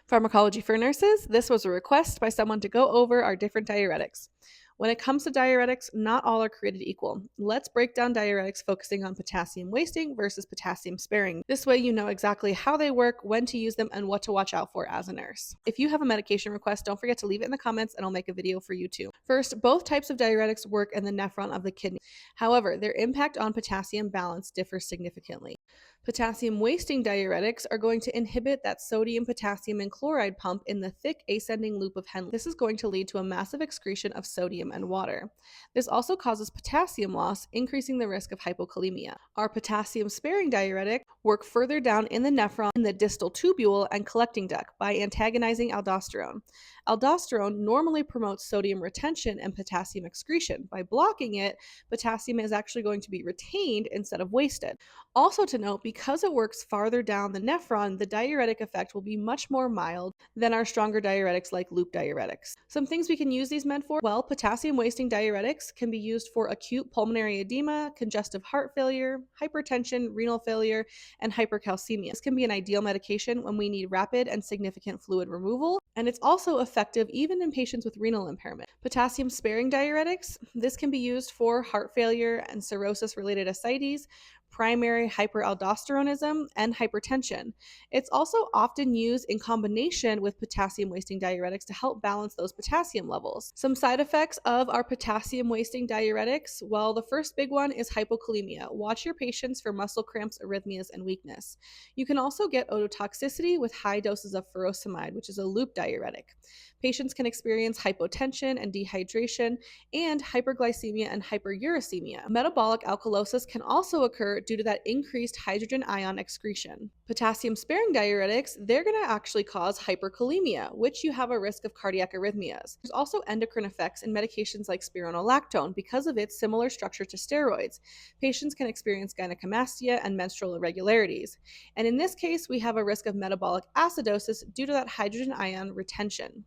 Pharmacology for nurses, this was a request by someone to go over our different diuretics. When it comes to diuretics, not all are created equal. Let's break down diuretics focusing on potassium wasting versus potassium sparing. This way you know exactly how they work, when to use them, and what to watch out for as a nurse. If you have a medication request, don't forget to leave it in the comments and I'll make a video for you too. First, both types of diuretics work in the nephron of the kidney. However, their impact on potassium balance differs significantly. Potassium wasting diuretics are going to inhibit that sodium, potassium, and chloride pump in the thick ascending loop of Henle. This is going to lead to a massive excretion of sodium and water. This also causes potassium loss, increasing the risk of hypokalemia. Our potassium sparing diuretic work further down in the nephron in the distal tubule and collecting duct by antagonizing aldosterone. Aldosterone normally promotes sodium retention and potassium excretion. By blocking it, potassium is actually going to be retained instead of wasted. Also to note, because it works farther down the nephron, the diuretic effect will be much more mild than our stronger diuretics like loop diuretics. Some things we can use these men for: well, potassium wasting diuretics can be used for acute pulmonary edema, congestive heart failure, hypertension, renal failure, and hypercalcemia. This can be an ideal medication when we need rapid and significant fluid removal, and it's also effective even in patients with renal impairment. Potassium sparing diuretics, this can be used for heart failure and cirrhosis related ascites, primary hyperaldosteronism, and hypertension. It's also often used in combination with potassium wasting diuretics to help balance those potassium levels. Some side effects of our potassium wasting diuretics, well, the first big one is hypokalemia. Watch your patients for muscle cramps, arrhythmias, and weakness. You can also get ototoxicity with high doses of furosemide, which is a loop diuretic. Patients can experience hypotension and dehydration, and hyperglycemia and hyperuricemia. Metabolic alkalosis can also occur due to that increased hydrogen ion excretion. Potassium sparing diuretics, they're going to actually cause hyperkalemia, which you have a risk of cardiac arrhythmias. There's also endocrine effects in medications like spironolactone because of its similar structure to steroids. Patients can experience gynecomastia and menstrual irregularities. And in this case, we have a risk of metabolic acidosis due to that hydrogen ion retention.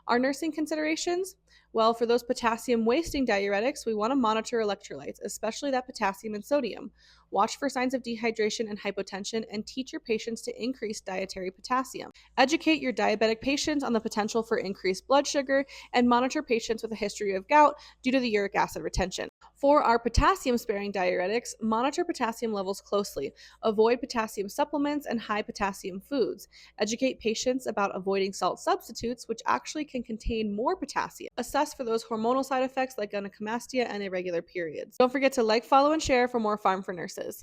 Our nursing considerations? Well, for those potassium wasting diuretics, we want to monitor electrolytes, especially that potassium and sodium. Watch for signs of dehydration and hypotension, and teach your patients to increase dietary potassium. Educate your diabetic patients on the potential for increased blood sugar, and monitor patients with a history of gout due to the uric acid retention. For our potassium sparing diuretics, monitor potassium levels closely. Avoid potassium supplements and high potassium foods. Educate patients about avoiding salt substitutes, which actually can contain more potassium. Assess for those hormonal side effects like gynecomastia and irregular periods. Don't forget to like, follow, and share for more Farm for Nurses.